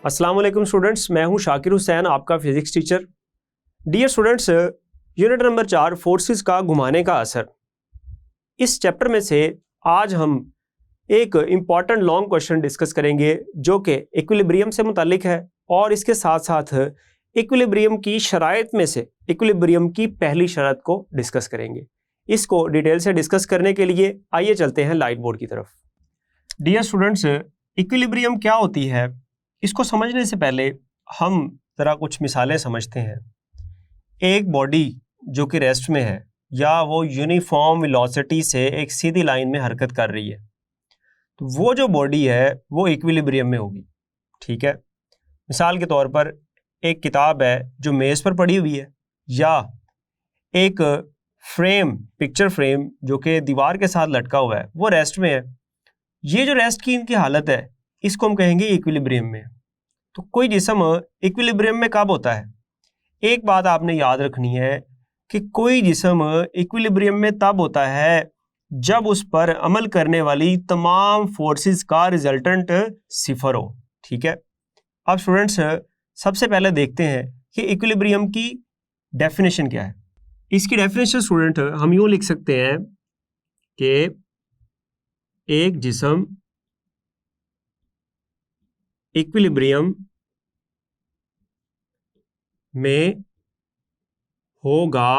अस्सलाम वालेकुम स्टूडेंट्स, मैं हूं शाकिर हुसैन, आपका physics teacher. Dear students, unit number 4 forces का घुमाने का असर। इस चैप्टर में से आज हम एक इम्पॉर्टेंट लॉन्ग क्वेश्चन डिस्कस करेंगे जो कि इक्विलिब्रियम से मुतालिक है और इसके साथ साथ इक्विलिब्रियम की शराइत में से इक्विलिब्रियम की पहली शर्त को डिस्कस करेंगे। इसको डिटेल से डिस्कस करने के लिए आइए चलते हैं लाइट बोर्ड की तरफ। डियर स्टूडेंट्स, इक्विलिब्रियम क्या होती है, इसको समझने से पहले हम ज़रा कुछ मिसालें समझते हैं। एक बॉडी जो कि रेस्ट में है या वो यूनिफॉर्म वेलोसिटी से एक सीधी लाइन में हरकत कर रही है, तो वो जो बॉडी है वो इक्विलिब्रियम में होगी। ठीक है, मिसाल के तौर पर एक किताब है जो मेज़ पर पड़ी हुई है, या एक फ्रेम, पिक्चर फ्रेम जो कि दीवार के साथ लटका हुआ है, वो रेस्ट में है। ये जो रेस्ट की इनकी हालत है, इसको हम कहेंगे इक्विलिब्रियम में। तो कोई जिस्म इक्विलिब्रियम में कब होता है? एक बात आपने याद रखनी है कि कोई जिस्म इक्विलिब्रियम में तब होता है जब उस पर अमल करने वाली तमाम फोर्सेस का रिजल्टेंट सिफर हो। ठीक है, अब स्टूडेंट्स सबसे पहले देखते हैं कि इक्विलिब्रियम की डेफिनेशन क्या है। इसकी डेफिनेशन स्टूडेंट हम यूँ लिख सकते हैं कि एक जिस्म इक्विलिब्रियम में होगा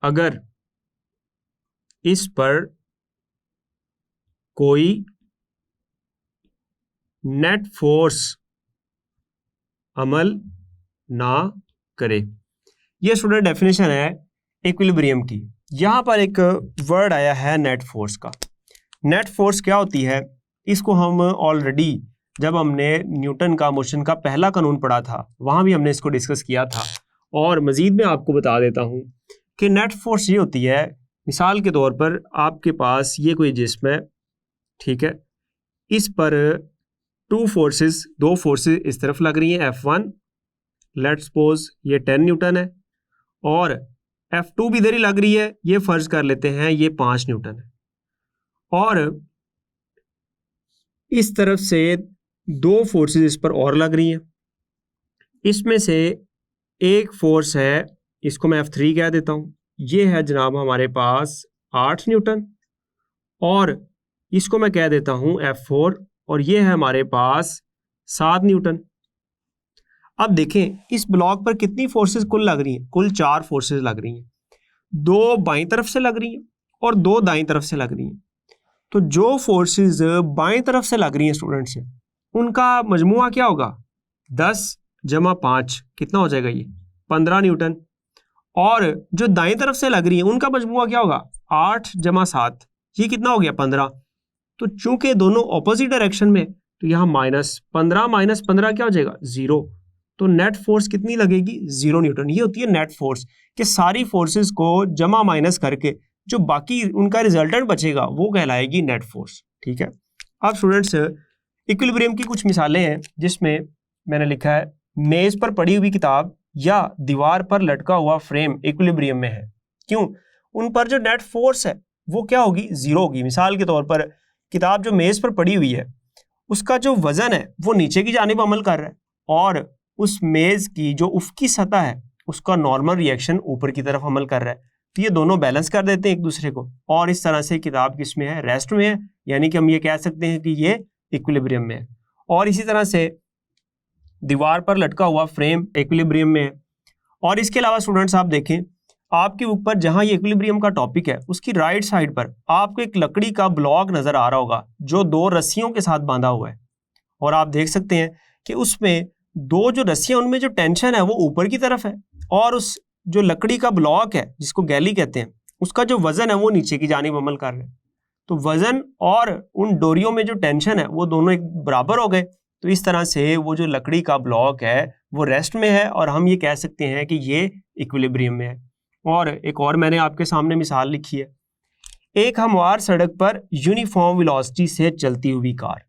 अगर इस पर कोई नेट फोर्स अमल ना करे। ये स्टूडेंट डेफिनेशन है इक्विलिब्रियम की। यहाँ पर एक वर्ड आया है नेट फोर्स का। नेट फोर्स क्या होती है, इसको हम ऑलरेडी जब हमने न्यूटन का मोशन का पहला कानून पढ़ा था वहाँ भी हमने इसको डिस्कस किया था। और मज़ीद मैं आपको बता देता हूँ कि नेट फोर्स ये होती है, मिसाल के तौर पर आपके पास ये कोई जिस्म है, ठीक है, इस पर दो फोर्सेस इस तरफ लग रही हैं, F1 लेट्स सपोज ये 10 न्यूटन है, और F2 भी इधर ही लग रही है, ये फर्ज कर लेते हैं ये 5 न्यूटन है। और इस तरफ से दो फोर्सेस इस पर और लग रही हैं। इसमें से एक फोर्स है, इसको मैं F3 कह देता हूँ, ये है जनाब हमारे पास 8 न्यूटन, और इसको मैं कह देता हूँ F4, और ये है हमारे पास 7 न्यूटन। अब देखें इस ब्लॉक पर कितनी फोर्सेस कुल लग रही हैं, कुल 4 फोर्सेस लग रही हैं। 2 बाईं तरफ से लग रही हैं और 2 दाईं तरफ से लग रही हैं। तो जो फोर्सेस बाईं तरफ से लग रही हैं स्टूडेंट्स, उनका मजमुआ क्या होगा, 10 जमा 5 कितना हो जाएगा, ये 15 न्यूटन। और जो दाईं तरफ से लग रही है उनका मजमुआ क्या होगा, 8 जमा 7, ये कितना हो गया, 15। तो चूंकि दोनों ऑपोजिट डायरेक्शन में, तो यहाँ -15 माइनस 15 क्या हो जाएगा, 0। तो नेट फोर्स कितनी लगेगी, 0 न्यूटन। ये होती है नेट फोर्स, कि सारी फोर्सेस को जमा माइनस करके जो बाकी उनका रिजल्टेंट बचेगा वो कहलाएगी नेट फोर्स। ठीक है, अब स्टूडेंट्स इक्विलिब्रियम की कुछ मिसालें हैं जिसमें मैंने लिखा है मेज पर पड़ी हुई किताब या दीवार पर लटका हुआ फ्रेम इक्विलिब्रियम में है। क्यों? उन पर जो नेट फोर्स है वो क्या होगी, 0 होगी। मिसाल के तौर पर किताब जो मेज पर पड़ी हुई है उसका जो वजन है वो नीचे की जानिब अमल कर रहा है, और उस मेज की जो उफकी सतह है उसका नॉर्मल रिएक्शन ऊपर की तरफ अमल कर रहा है। तो ये दोनों बैलेंस कर देते हैं एक दूसरे को, और इस तरह से किताब किस में है, रेस्ट में है, यानी कि हम ये कह सकते हैं कि ये इक्विलिब्रियम में है। और इसी तरह से दीवार पर लटका हुआ फ्रेम इक्विलिब्रियम में है। और इसके अलावा स्टूडेंट्स आप देखें, आपके ऊपर जहां ये इक्विलिब्रियम का टॉपिक है उसकी राइट साइड पर आपको एक लकड़ी का ब्लॉक नजर आ रहा होगा जो 2 रस्सियों के साथ बांधा हुआ है, और आप देख सकते हैं कि उसमें 2 जो रस्सियां, उनमें जो टेंशन है वो ऊपर की तरफ है, और उस जो लकड़ी का ब्लॉक है जिसको गैली कहते हैं उसका जो वजन है वो नीचे की जानिब अमल कर रहे हैं। तो वजन और उन डोरियों में जो टेंशन है वो दोनों एक बराबर हो गए। तो इस तरह से वो जो लकड़ी का ब्लॉक है वो रेस्ट में है, और हम ये कह सकते हैं कि ये इक्विलिब्रियम में है। और एक और मैंने आपके सामने मिसाल लिखी है, एक हमवार सड़क पर यूनिफॉर्म वेलोसिटी से चलती हुई कार।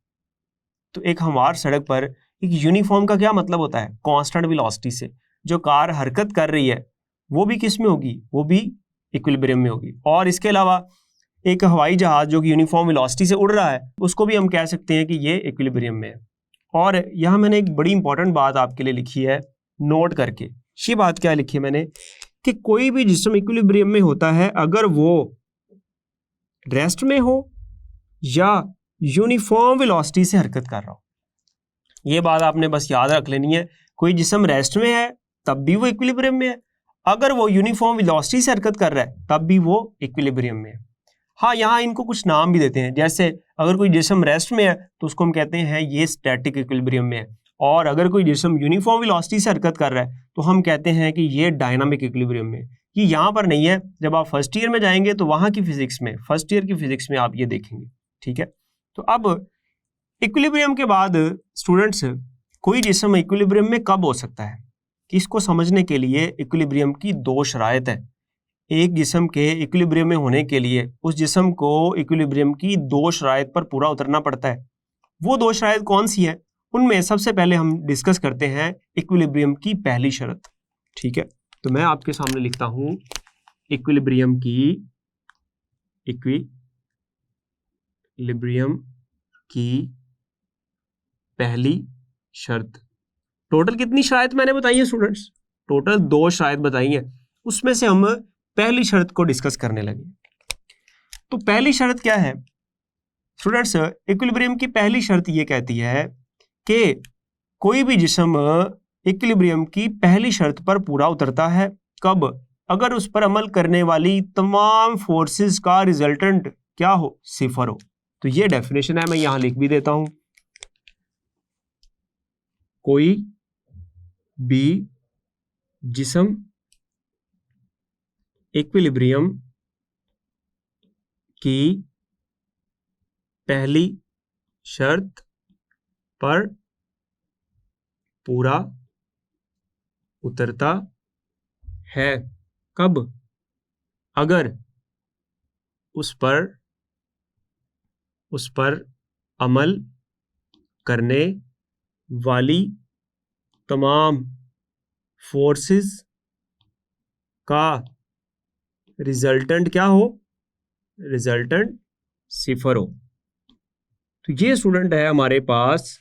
तो एक हमवार सड़क पर एक यूनिफॉर्म का क्या मतलब होता है, कांस्टेंट वेलोसिटी से जो कार हरकत कर रही है वो भी किस में होगी, वो भी इक्विलिब्रियम में होगी। और इसके अलावा एक हवाई जहाज जो कि यूनिफॉर्म वेलोसिटी से उड़ रहा है उसको भी हम कह सकते हैं कि ये इक्विलिब्रियम में है। और यहाँ मैंने एक बड़ी इंपॉर्टेंट बात आपके लिए लिखी है नोट करके। ये बात क्या लिखी है मैंने कि कोई भी जिस्म इक्विलिब्रियम में होता है अगर वो रेस्ट में हो या यूनिफॉर्म वेलोसिटी से हरकत कर रहा हो। ये बात आपने बस याद रख लेनी है, कोई जिस्म रेस्ट में है तब भी वो इक्विलिब्रियम में है, अगर वो यूनिफॉर्म वेलोसिटी से हरकत कर रहा है तब भी वो इक्विलिब्रियम में है। हाँ, यहाँ इनको कुछ नाम भी देते हैं, जैसे अगर कोई जिस्म रेस्ट में है तो उसको हम कहते हैं ये स्टैटिक इक्विलिब्रियम में है, और अगर कोई जिस्म यूनिफॉर्म वेलोसिटी से हरकत कर रहा है तो हम कहते हैं कि ये डायनामिक इक्विलिब्रियम में। ये यहाँ पर नहीं है, जब आप फर्स्ट ईयर में जाएंगे तो वहाँ की फिजिक्स में, फर्स्ट ईयर की फिजिक्स में आप ये देखेंगे। ठीक है, तो अब इक्विलिब्रियम के बाद स्टूडेंट्स कोई जिस्म इक्विलिब्रियम में कब हो सकता है, कि इसको समझने के लिए इक्विलिब्रियम की दो शराइत है। एक जिस्म के इक्विलिब्रियम में होने के लिए उस जिस्म को इक्विलिब्रियम की दो शराइत पर पूरा उतरना पड़ता है। वो दो शराइत कौन सी है, उनमें सबसे पहले हम डिस्कस करते हैं इक्विलिब्रियम की पहली शर्त। ठीक है, तो मैं आपके सामने लिखता हूं इक्विलिब्रियम की पहली शर्त। टोटल कितनी शराइत मैंने बताई है स्टूडेंट्स? टोटल दो शराइत बताई है, उसमें से हम पहली शर्त को डिस्कस करने लगे। तो पहली शर्त क्या है स्टूडेंट्स? इक्विलिब्रियम की पहली शर्त ये कहती है कि कोई भी जिस्म इक्विलिब्रियम की पहली शर्त पर पूरा उतरता है कब? अगर उस पर अमल करने वाली तमाम फोर्सेस का रिजल्टेंट क्या हो? सिफर हो। तो ये डेफिनेशन है, मैं यहां लिख भी देता हूं। कोई भी जिस्म इक्विलिब्रियम की पहली शर्त पर पूरा उतरता है कब? अगर उस पर अमल करने वाली तमाम फोर्सेस का रिजल्टेंट क्या हो? रिजल्टेंट सिफर हो। तो ये स्टूडेंट है हमारे पास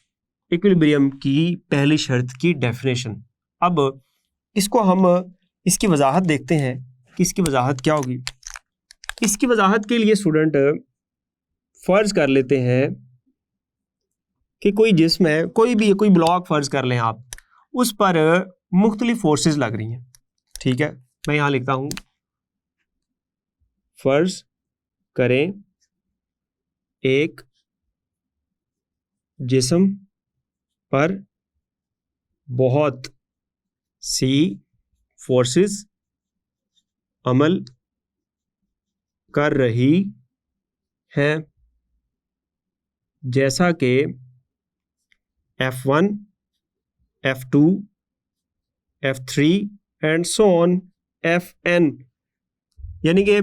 इक्विलिब्रियम की पहली शर्त की डेफिनेशन। अब इसको हम इसकी वजाहत देखते हैं कि इसकी वजाहत क्या होगी। इसकी वजाहत के लिए स्टूडेंट फर्ज कर लेते हैं कि कोई जिस्म है, कोई ब्लॉक फर्ज कर लें आप, उस पर मुख्तलिफ फोर्सेस लग रही हैं। ठीक है, मैं यहां लिखता हूं फर्ज करें एक जिस्म पर बहुत सी फोर्सेस अमल कर रही हैं, जैसा कि F1, F2, F3 and so on Fn। यानी कि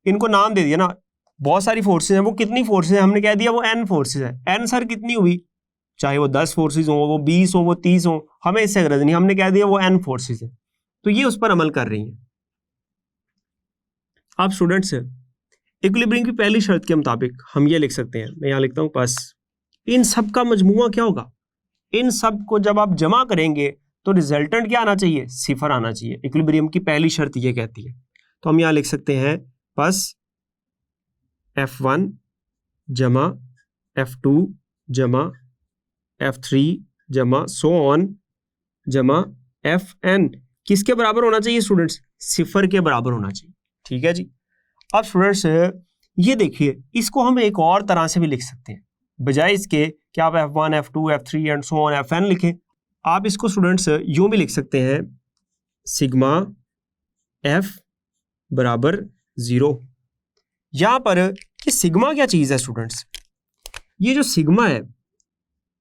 इनको नाम दे दिया ना, बहुत सारी फोर्सेस हैं। वो कितनी फोर्सेस हैं? हमने कह दिया वो n फोर्सेस है। n सर कितनी हुई? चाहे वो 10 फोर्सेस हो, वो 20 हो, वो 30 हो, हमें इससे गरज नहीं, हमने कह दिया वो n फोर्सेस है। तो ये उस पर अमल कर रही हैं। आप स्टूडेंट्स इक्विलिब्रियम की पहली शर्त के मुताबिक हम ये लिख सकते हैं, मैं यहाँ लिखता हूँ, बस इन सब का मजमुआ क्या होगा? इन सब को जब आप जमा करेंगे तो रिजल्टेंट क्या आना चाहिए? सिफर आना चाहिए। इक्विलिब्रियम की पहली शर्त ये कहती है। तो हम यहाँ लिख सकते हैं बस F1 जमा F2 जमा F3 जमा सो ऑन जमा Fn किसके बराबर होना चाहिए स्टूडेंट्स? सिफर के बराबर होना चाहिए। ठीक है जी। अब स्टूडेंट्स ये देखिए, इसको हम एक और तरह से भी लिख सकते हैं, बजाय इसके कि आप F1, F2, F3 and so on Fn लिखें, आप इसको स्टूडेंट्स यूं भी लिख सकते हैं, सिग्मा F बराबर 0। यहां पर ये सिग्मा क्या चीज है स्टूडेंट्स? ये जो सिग्मा है,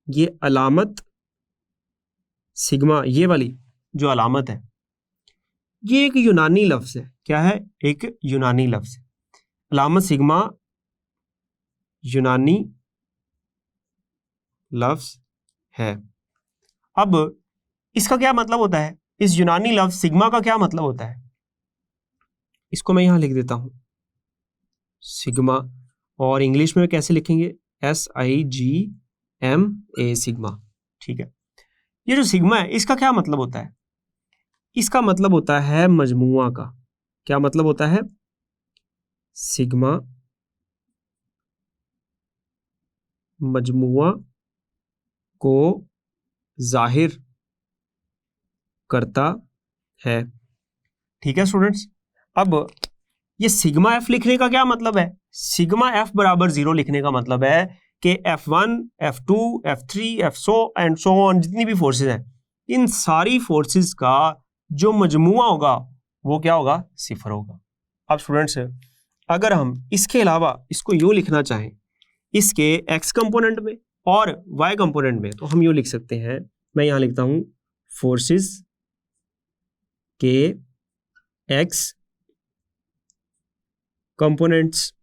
ये अलामत सिग्मा, ये वाली जो अलामत है, ये एक यूनानी लफ्ज है। क्या है? एक यूनानी लफ्ज है। अलामत सिग्मा यूनानी लफ्ज है। अब इसका क्या मतलब होता है? इस यूनानी लफ्ज सिग्मा का क्या मतलब होता है? इसको मैं यहां लिख देता हूं सिग्मा, और इंग्लिश में कैसे लिखेंगे? SIGMA sigma. ठीक है। ये जो सिग्मा है इसका क्या मतलब होता है? इसका मतलब होता है मजमुआ का। क्या मतलब होता है? सिग्मा मजमुआ को जाहिर करता है। ठीक है स्टूडेंट्स, अब ये सिग्मा एफ लिखने का क्या मतलब है? सिग्मा एफ बराबर 0 लिखने का मतलब है कि F1, F2, F3, F and so on जितनी भी फोर्सेस हैं, इन सारी फोर्सेस का जो मजमुआ होगा वो क्या होगा? 0 होगा। अब स्टूडेंट्स, अगर हम इसके अलावा इसको यूं लिखना चाहें, इसके x कंपोनेंट में और y कंपोनेंट में, तो हम यूं लिख सकते हैं, मैं यहां लिखता हूं फोर्सेस के x कंपोनेंट्स।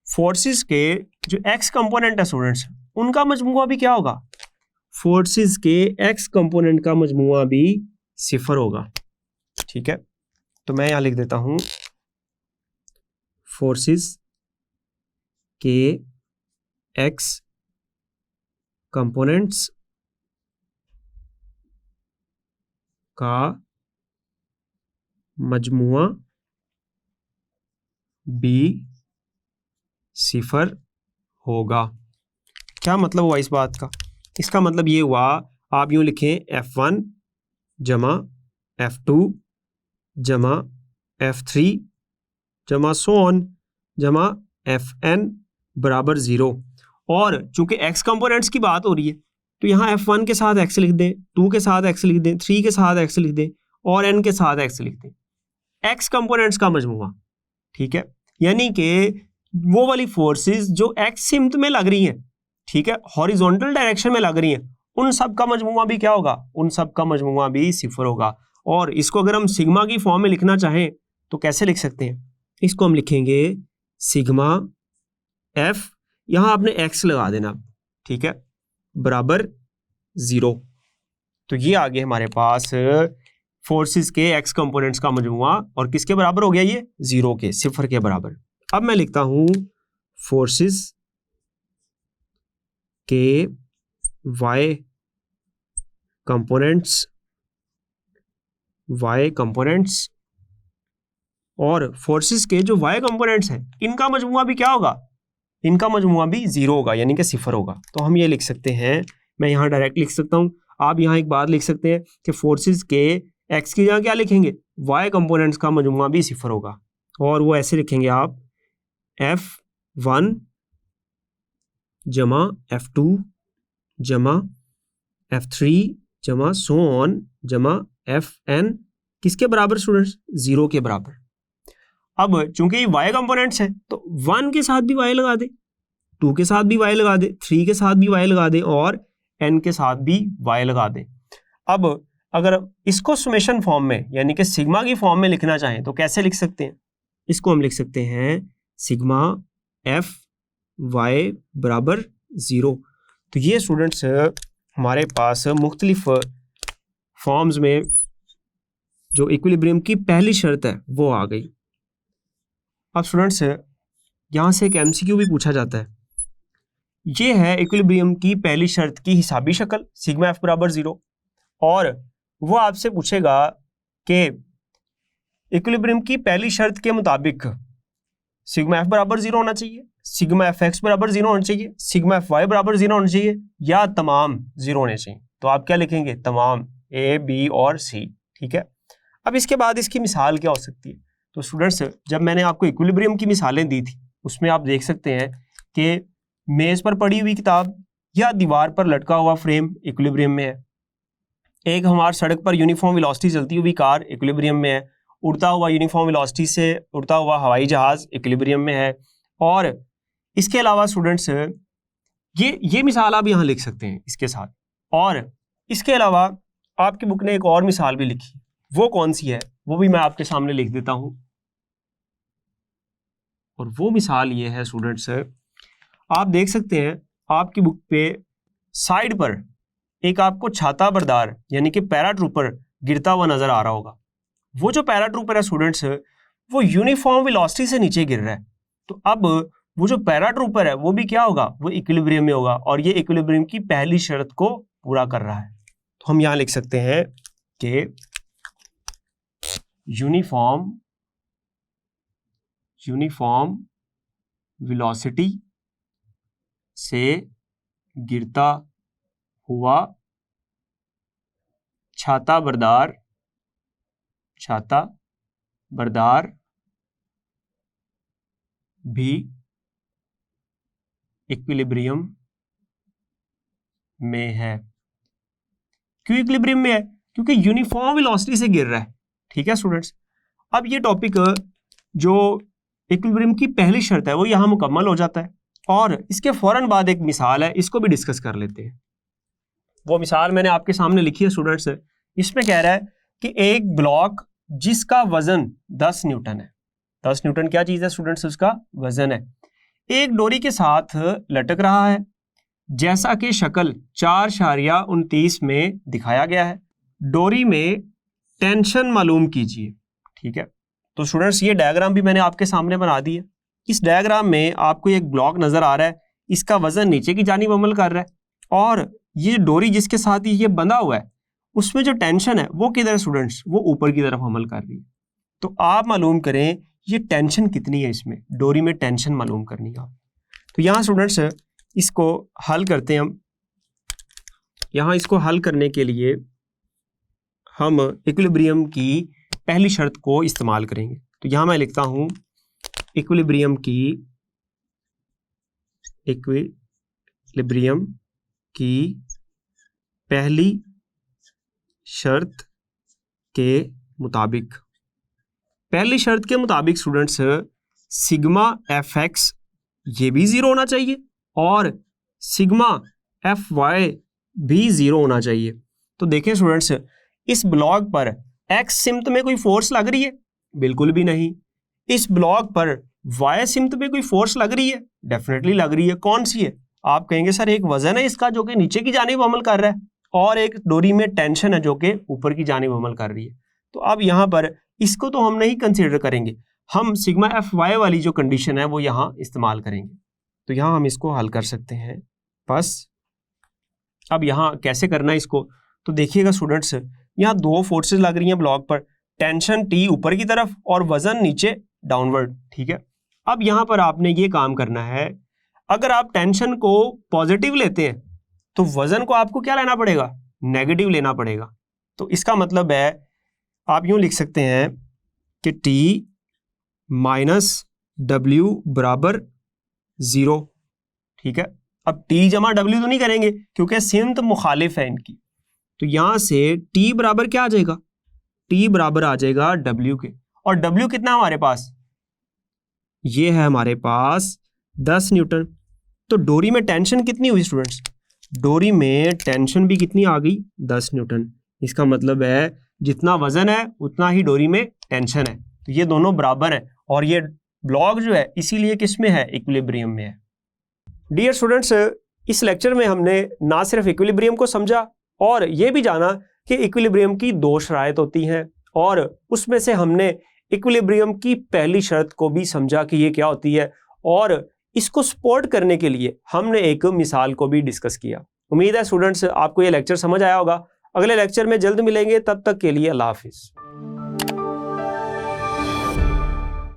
फोर्सेस के जो x कंपोनेंट है स्टूडेंट्स, उनका मजमुआ भी क्या होगा? फोर्सेस के x कंपोनेंट का मजमुआ भी 0 होगा। ठीक है, तो मैं यहां लिख देता हूं फोर्सेस के x कंपोनेंट्स का मजमुआ भी 0 होगा। क्या मतलब हुआ इस बात का? इसका मतलब ये हुआ, आप यूं लिखें F1 जमा F2 जमा F3 जमा सो ऑन जमा Fn बराबर 0। और चूंकि x कंपोनेंट्स की बात हो रही है तो यहाँ F1 के साथ x लिख दें, 2 के साथ x लिख दें, 3 के साथ x लिख दें और n के साथ x लिख दें। x कंपोनेंट्स का मजमुआ, ठीक है, यानी कि वो वाली फोर्सेस जो x सिमत में लग रही हैं, ठीक है, हॉरिजॉन्टल डायरेक्शन में लग रही हैं, उन सब का मजमुआ भी क्या होगा? उन सब का मजमुआ भी 0 होगा। और इसको अगर हम सिग्मा की फॉर्म में लिखना चाहें तो कैसे लिख सकते हैं? इसको हम लिखेंगे सिग्मा एफ, यहां आपने x लगा देना, ठीक है, बराबर 0। तो ये आ गया हमारे पास फोर्सेस के x कंपोनेंट्स का मजमुआ, और किसके बराबर हो गया? ये 0 के, 0 के बराबर। अब मैं लिखता हूं फोर्सेस के y कंपोनेंट्स और फोर्सेस के जो y कंपोनेंट्स हैं इनका मजमुआ भी क्या होगा? इनका मजमुआ भी 0 होगा, यानी कि 0 होगा। तो हम ये लिख सकते हैं, मैं यहाँ डायरेक्ट लिख सकता हूँ, आप यहाँ एक बात लिख सकते हैं कि फोर्सेस के x की जगह क्या लिखेंगे? y कंपोनेंट्स का मजमुआ भी 0 होगा, और वो ऐसे लिखेंगे आप F1 जमा F2 जमा F3 जमा सो ऑन जमा Fn किसके बराबर स्टूडेंट्स? 0 के बराबर। अब चूंकि ये y कंपोनेंट्स हैं तो 1 के साथ भी y लगा दे, 2 के साथ भी y लगा दे, 3 के साथ भी y लगा दे और n के साथ भी y लगा दे। अब अगर इसको समेशन फॉर्म में यानी कि सिग्मा की फॉर्म में लिखना चाहें तो कैसे लिख सकते हैं? इसको हम लिख सकते हैं सिग्मा एफ y बराबर 0। तो ये स्टूडेंट्स हमारे पास मुख्तलिफ फॉर्म्स में जो इक्विलिब्रियम की पहली शर्त है वो आ गई। अब स्टूडेंट्स यहाँ से एक MCQ भी पूछा जाता है, ये है इक्विलिब्रियम की पहली शर्त की हिसाबी शक्ल सिग्मा एफ बराबर 0, और वो आपसे पूछेगा कि इक्विलिब्रियम की पहली शर्त के मुताबिक सिग्मा एफ बराबर 0 होना चाहिए, सिग्मा एफ एक्स बराबर 0 होना चाहिए, सिग्मा एफ वाई बराबर 0 होना चाहिए, या तमाम 0 होने चाहिए। तो आप क्या लिखेंगे? तमाम, A, B और C। ठीक है, अब इसके बाद इसकी मिसाल क्या हो सकती है? तो स्टूडेंट्स जब मैंने आपको इक्विलिब्रियम की मिसालें दी थी उसमें आप देख सकते हैं कि मेज पर पड़ी हुई किताब या दीवार पर लटका हुआ फ्रेम इक्विलिब्रियम में है, एक हमारी सड़क पर यूनिफॉर्म वेलोसिटी चलती हुई कार इक्विलिब्रियम में है, उड़ता हुआ यूनिफॉर्म वेलोसिटी से उड़ता हुआ हवाई जहाज इक्विलिब्रियम में है, और इसके अलावा स्टूडेंट्स ये मिसाल आप यहाँ लिख सकते हैं इसके साथ। और इसके अलावा आपकी बुक ने एक और मिसाल भी लिखी, वो कौन सी है वो भी मैं आपके सामने लिख देता हूं। और वो मिसाल ये है स्टूडेंट्स, आप देख सकते हैं आपकी बुक पे साइड पर एक आपको छाता बरदार यानी कि पैराट्रूपर गिरता हुआ नजर आ रहा होगा। वो जो पैराट्रूपर है स्टूडेंट्स वो यूनिफॉर्म वेलोसिटी से नीचे गिर रहा है। तो अब वो जो पैराट्रूपर है वो भी क्या होगा, वो इक्विलिब्रियम में होगा, और ये इक्विलिब्रियम की पहली शर्त को पूरा कर रहा है। तो हम यहां लिख सकते हैं कि यूनिफॉर्म वेलोसिटी से गिरता हुआ छाता बरदार भी इक्विलिब्रियम में है। क्यों इक्विलिब्रियम में है? क्योंकि यूनिफॉर्म वेलोसिटी से गिर रहा है। ठीक है स्टूडेंट्स, अब ये टॉपिक जो इक्विलिब्रियम की पहली शर्त है वो यहां मुकम्मल हो जाता है, और इसके फौरन बाद एक मिसाल है, इसको भी डिस्कस कर लेते हैं। वो मिसाल मैंने आपके सामने लिखी है स्टूडेंट्स। इसमें कह रहा है कि एक ब्लॉक जिसका वजन 10 न्यूटन है, 10 न्यूटन क्या चीज है स्टूडेंट्स, उसका वजन है, एक डोरी के साथ लटक रहा है, जैसा कि शक्ल 4.29 में दिखाया गया है। डोरी में टेंशन मालूम कीजिए। ठीक है, तो स्टूडेंट्स ये डायग्राम भी मैंने आपके सामने बना दी है। इस डायग्राम में आपको एक ब्लॉक नजर आ रहा है, इसका वजन नीचे की जानिब अमल कर रहा है, और ये डोरी जिसके साथ ये बंधा हुआ है उसमें जो टेंशन है वो किधर है स्टूडेंट्स, वो ऊपर की तरफ अमल कर रही है। तो आप मालूम करें ये टेंशन कितनी है, इसमें डोरी में टेंशन मालूम करनी है। तो यहाँ स्टूडेंट्स इसको हल करते हैं हम। यहाँ इसको हल करने के लिए हम इक्विलिब्रियम की पहली शर्त को इस्तेमाल करेंगे। तो यहाँ मैं लिखता हूँ इक्विलिब्रियम की पहली शर्त के मुताबिक, स्टूडेंट्स सिग्मा एफ एक्स ये भी 0 होना चाहिए और सिग्मा एफ वाई भी 0 होना चाहिए। तो देखें स्टूडेंट्स, इस ब्लॉक पर एक्स सिम्त में कोई फोर्स लग रही है? बिल्कुल भी नहीं। इस ब्लॉक पर वाई सिम्त में कोई फोर्स लग रही है? डेफिनेटली लग रही है। कौन सी है? आप कहेंगे सर एक वजन है इसका जो कि नीचे की जानिब अमल कर रहा है, और एक डोरी में टेंशन है जो कि ऊपर की जानिब अमल कर रही है। तो अब यहाँ पर इसको तो हम नहीं कंसीडर करेंगे, हम सिग्मा एफ वाई वाली जो कंडीशन है वो यहाँ इस्तेमाल करेंगे। तो यहाँ हम इसको हल कर सकते हैं बस। अब यहाँ कैसे करना है इसको, तो देखिएगा स्टूडेंट्स, यहाँ दो फोर्सेस लग रही हैं ब्लॉक पर, टेंशन टी ऊपर की तरफ और वजन नीचे डाउनवर्ड। ठीक है, अब यहाँ पर आपने ये काम करना है, अगर आप टेंशन को पॉजिटिव लेते हैं तो वजन को आपको क्या लेना पड़ेगा? नेगेटिव लेना पड़ेगा। तो इसका मतलब है आप यूं लिख सकते हैं कि T माइनस W बराबर 0। ठीक है, अब T जमा W तो नहीं करेंगे क्योंकि सिम्त मुखालिफ है इनकी। तो यहां से T बराबर क्या आ जाएगा? T बराबर आ जाएगा W के, और W कितना हमारे पास? ये है हमारे पास 10 न्यूटन। तो डोरी में टेंशन कितनी हुई स्टूडेंट्स? डोरी में टेंशन भी कितनी आ गई? 10 न्यूटन। इसका मतलब है जितना वजन है उतना ही डोरी में टेंशन है, तो ये दोनों बराबर है, और ये ब्लॉक जो है इसीलिए किस में है? इक्विलिब्रियम में है। डियर स्टूडेंट्स, इस लेक्चर में हमने ना सिर्फ इक्विलिब्रियम को समझा और ये भी जाना कि इक्विलिब्रियम की दो शराइत होती हैं, और उसमें से हमने इक्विलिब्रियम की पहली शर्त को भी समझा कि ये क्या होती है, और इसको सपोर्ट करने के लिए हमने एक मिसाल को भी डिस्कस किया। उम्मीद है स्टूडेंट्स आपको ये लेक्चर समझ आया होगा। अगले लेक्चर में जल्द मिलेंगे, तब तक के लिए अल्लाह हाफिज।